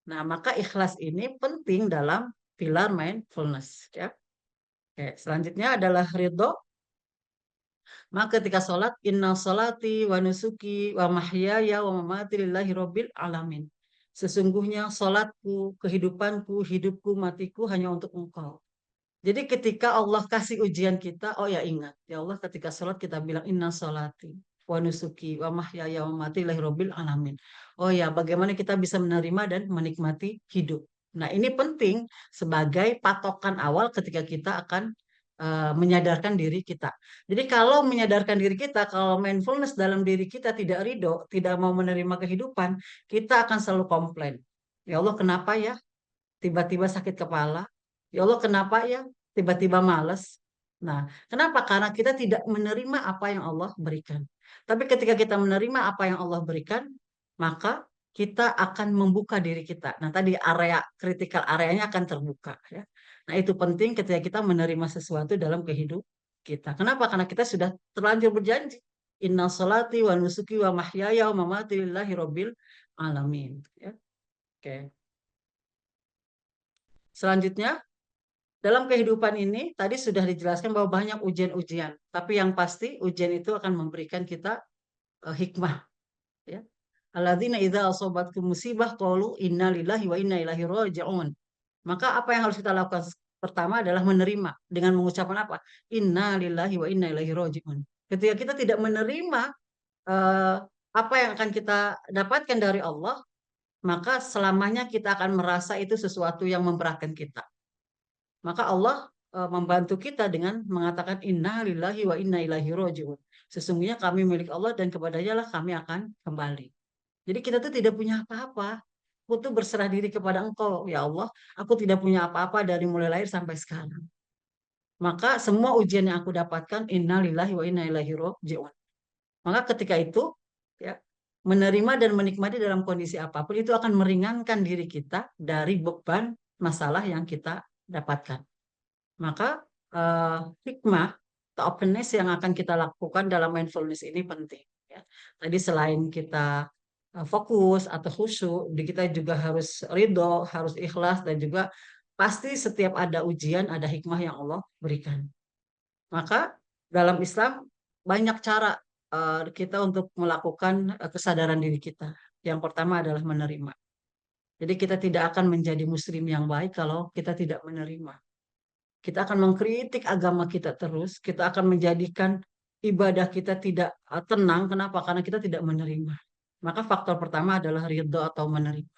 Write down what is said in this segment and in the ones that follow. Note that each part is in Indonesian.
Nah, maka ikhlas ini penting dalam pilar mindfulness ya. Oke, selanjutnya adalah ridho. Maka ketika sholat, inna sholati wa nusuki wa mahyaya wa mamati lillahi rabbil alamin. Sesungguhnya sholatku, kehidupanku, hidupku, matiku hanya untuk engkau. Jadi ketika Allah kasih ujian kita, oh ya ingat, ya Allah ketika sholat kita bilang inna sholati wa nusuki wa mahyaya wa mamati lillahi rabbil alamin. Oh ya, bagaimana kita bisa menerima dan menikmati hidup. Nah, ini penting sebagai patokan awal ketika kita akan menyadarkan diri kita. Jadi kalau menyadarkan diri kita, kalau mindfulness dalam diri kita tidak ridho, tidak mau menerima kehidupan, kita akan selalu komplain. Ya Allah, kenapa ya? Tiba-tiba sakit kepala. Ya Allah, kenapa ya? Tiba-tiba males. Nah, kenapa? Karena kita tidak menerima apa yang Allah berikan. Tapi ketika kita menerima apa yang Allah berikan, maka kita akan membuka diri kita. Nah, tadi area kritikal areanya akan terbuka ya. Nah, itu penting ketika kita menerima sesuatu dalam kehidupan kita. Kenapa? Karena kita sudah terlanjur berjanji. Inna salati wa nusuki wa mahyaya wa mamati lillahi rabbil alamin. Ya. Oke. Selanjutnya, dalam kehidupan ini tadi sudah dijelaskan bahwa banyak ujian-ujian, tapi yang pasti ujian itu akan memberikan kita hikmah. Ya. Alladzina idza asobatkum musibah qalu inna lillahi wa inna ilaihi raji'un. Maka apa yang harus kita lakukan pertama adalah menerima dengan mengucapkan apa? Inna lillahi wa inna ilaihi raji'un. Ketika kita tidak menerima eh, apa yang akan kita dapatkan dari Allah, maka selamanya kita akan merasa itu sesuatu yang memberatkan kita. Maka Allah membantu kita dengan mengatakan inna lillahi wa inna ilaihi rajiun. Sesungguhnya kami milik Allah dan kepadanya lah kami akan kembali. Jadi kita tuh tidak punya apa-apa. Aku tuh berserah diri kepada Engkau, ya Allah. Aku tidak punya apa-apa dari mulai lahir sampai sekarang. Maka semua ujian yang aku dapatkan inna lillahi wa inna ilaihi rajiun. Maka ketika itu ya menerima dan menikmati dalam kondisi apapun itu akan meringankan diri kita dari beban masalah yang kita dapatkan. Maka eh, hikmah atau openness yang akan kita lakukan dalam mindfulness ini penting. Ya. Tadi selain kita fokus atau khusyuk, kita juga harus ridho, harus ikhlas, dan juga pasti setiap ada ujian, ada hikmah yang Allah berikan. Maka dalam Islam banyak cara kita untuk melakukan kesadaran diri kita. Yang pertama adalah menerima. Jadi kita tidak akan menjadi muslim yang baik kalau kita tidak menerima. Kita akan mengkritik agama kita terus, kita akan menjadikan ibadah kita tidak tenang. Kenapa? Karena kita tidak menerima. Maka faktor pertama adalah ridho atau menerima.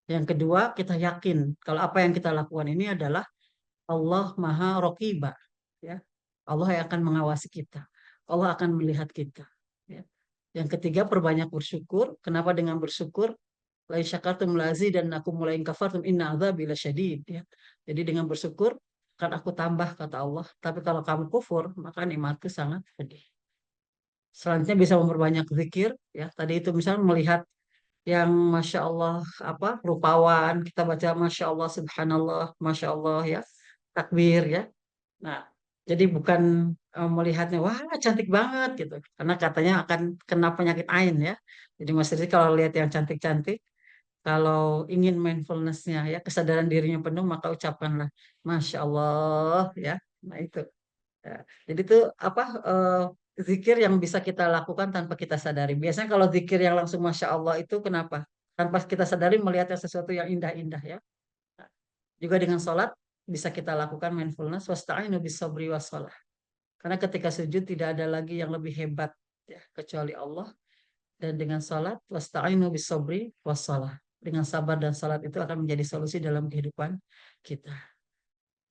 Yang kedua, kita yakin kalau apa yang kita lakukan ini adalah Allah Maha Rokiba. Ya. Allah yang akan mengawasi kita. Allah akan melihat kita. Ya. Yang ketiga, perbanyak bersyukur. Kenapa dengan bersyukur? La in syakartum dan aku mulai kafartum inna adzabi lasyadid ya. Jadi dengan bersyukur akan aku tambah kata Allah. Tapi kalau kamu kufur, maka nikmatku sangat pedih. Selanjutnya bisa memperbanyak zikir ya. Tadi itu misalnya melihat yang masya Allah apa rupawan, kita baca masya Allah subhanallah, masya Allah ya, takbir ya. Nah, jadi bukan melihatnya wah cantik banget gitu, karena katanya akan kena penyakit ain ya. Jadi Mas Rizky kalau lihat yang cantik-cantik, kalau ingin mindfulness-nya ya kesadaran dirinya penuh maka ucapkanlah Masya Allah ya. Nah itu. Ya. Jadi itu apa zikir yang bisa kita lakukan tanpa kita sadari. Biasanya kalau zikir yang langsung Masya Allah itu kenapa? Tanpa kita sadari melihatnya sesuatu yang indah-indah ya. Nah, juga dengan sholat bisa kita lakukan mindfulness. Wasta'inu bis-sabri was-sholah. Karena ketika sujud tidak ada lagi yang lebih hebat ya kecuali Allah. Dan dengan salat wasta'inu bis-sabri was-shalah. Dengan sabar dan salat itu akan menjadi solusi dalam kehidupan kita.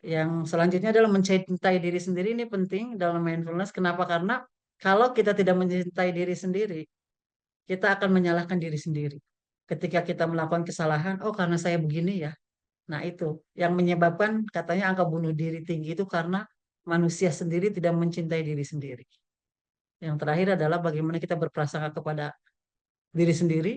Yang selanjutnya adalah mencintai diri sendiri ini penting dalam mindfulness. Kenapa? Karena kalau kita tidak mencintai diri sendiri, kita akan menyalahkan diri sendiri. Ketika kita melakukan kesalahan, oh karena saya begini ya. Nah itu yang menyebabkan katanya angka bunuh diri tinggi itu karena manusia sendiri tidak mencintai diri sendiri. Yang terakhir adalah bagaimana kita berprasangka kepada diri sendiri,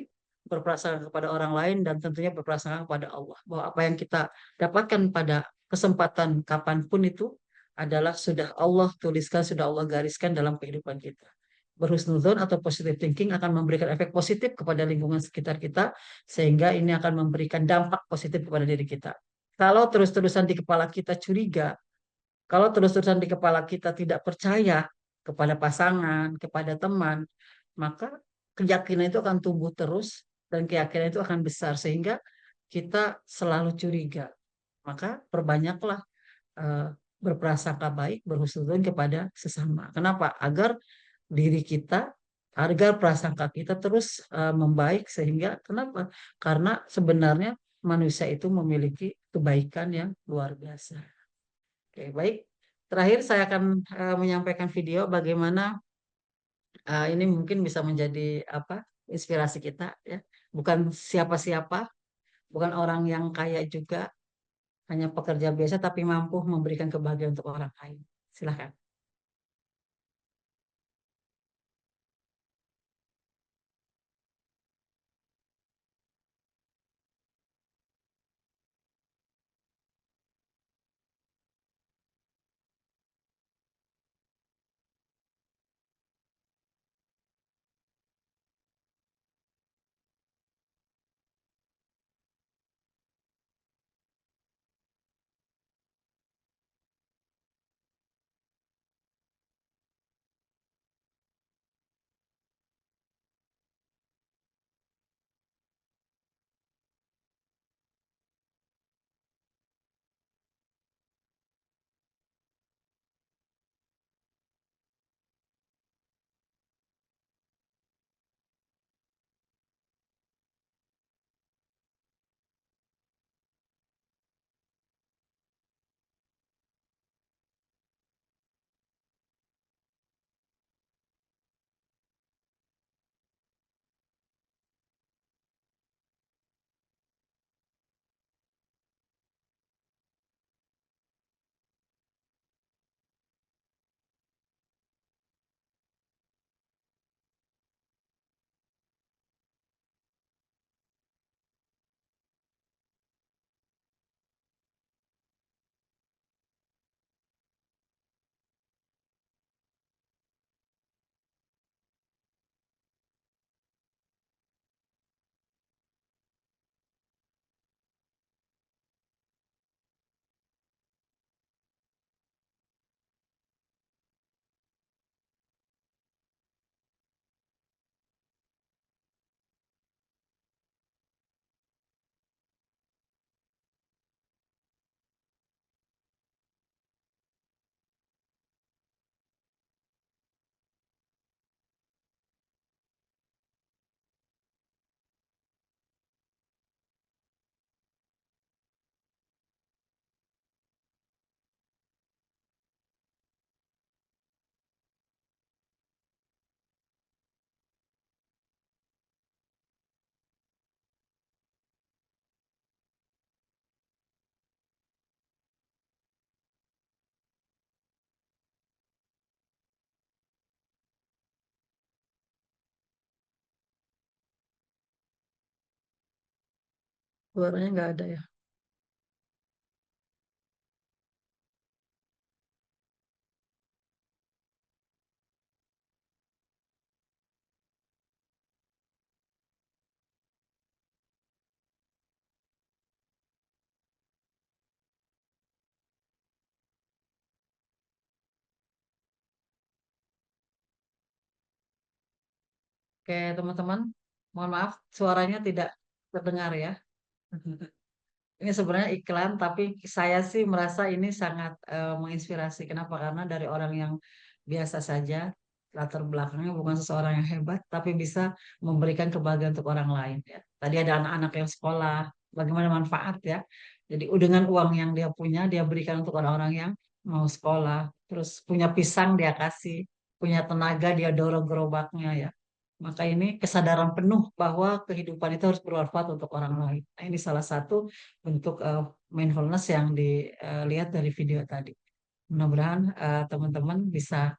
berprasangka kepada orang lain, dan tentunya berprasangka kepada Allah. Bahwa apa yang kita dapatkan pada kesempatan kapanpun itu adalah sudah Allah tuliskan, sudah Allah gariskan dalam kehidupan kita. berhusnuzon atau positive thinking akan memberikan efek positif kepada lingkungan sekitar kita, sehingga ini akan memberikan dampak positif kepada diri kita. Kalau terus-terusan di kepala kita curiga, kalau terus-terusan di kepala kita tidak percaya kepada pasangan, kepada teman, maka keyakinan itu akan tumbuh terus dan keyakinan itu akan besar sehingga kita selalu curiga. Maka perbanyaklah eh, berprasangka baik, berhusnuzon kepada sesama. Kenapa? Agar diri kita, agar prasangka kita terus membaik sehingga kenapa? Karena sebenarnya manusia itu memiliki kebaikan yang luar biasa. Oke, baik. Terakhir saya akan menyampaikan video bagaimana ini mungkin bisa menjadi apa? Inspirasi kita ya. Bukan siapa-siapa, bukan orang yang kaya juga, hanya pekerja biasa tapi mampu memberikan kebahagiaan untuk orang lain. Silahkan. Suaranya nggak ada ya. Oke, teman-teman, mohon maaf, suaranya tidak terdengar ya. Ini sebenarnya iklan, tapi saya sih merasa ini sangat menginspirasi. Kenapa? Karena dari orang yang biasa saja, latar belakangnya bukan seseorang yang hebat, tapi bisa memberikan kebahagiaan untuk orang lain. Ya. Tadi ada anak-anak yang sekolah, bagaimana manfaat ya. Jadi dengan uang yang dia punya, dia berikan untuk orang-orang yang mau sekolah. Terus punya pisang dia kasih, punya tenaga dia dorong gerobaknya ya. Maka ini kesadaran penuh bahwa kehidupan itu harus bermanfaat untuk orang lain. Nah, ini salah satu bentuk mindfulness yang dilihat dari video tadi. Mudah-mudahan teman-teman bisa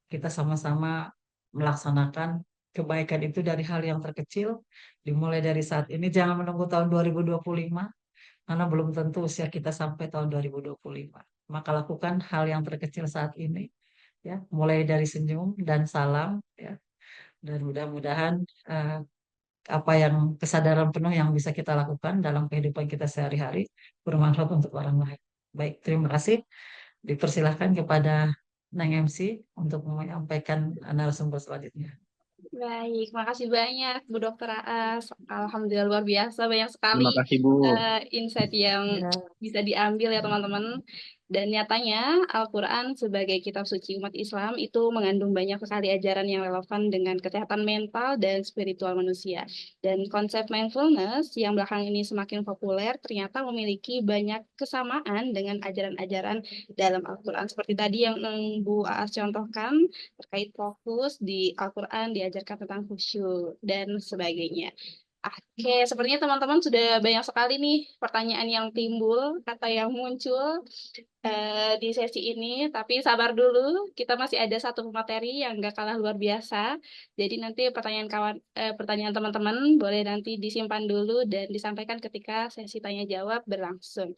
kita sama-sama melaksanakan kebaikan itu dari hal yang terkecil, dimulai dari saat ini. Jangan menunggu tahun 2025, karena belum tentu usia kita sampai tahun 2025. Maka lakukan hal yang terkecil saat ini, ya, mulai dari senyum dan salam, ya, dan mudah-mudahan eh, apa yang kesadaran penuh yang bisa kita lakukan dalam kehidupan kita sehari-hari bermanfaat untuk orang lain. Baik, terima kasih. Dipersilahkan kepada Neng MC untuk menyampaikan narasumber selanjutnya. Baik, makasih banyak Bu Dokter Aas. Alhamdulillah luar biasa, banyak sekali Terima kasih Bu. insight yang Ya, bisa diambil ya teman-teman. Dan nyatanya Al-Quran sebagai kitab suci umat Islam itu mengandung banyak sekali ajaran yang relevan dengan kesehatan mental dan spiritual manusia. Dan konsep mindfulness yang belakang ini semakin populer ternyata memiliki banyak kesamaan dengan ajaran-ajaran dalam Al-Quran. Seperti tadi yang Bu Aas contohkan, terkait fokus di Al-Quran diajarkan tentang khusyuk dan sebagainya. Oke, sepertinya teman-teman sudah banyak sekali nih pertanyaan yang timbul, kata yang muncul di sesi ini. Tapi sabar dulu, kita masih ada satu materi yang nggak kalah luar biasa. Jadi nanti pertanyaan teman-teman boleh nanti disimpan dulu dan disampaikan ketika sesi tanya jawab berlangsung.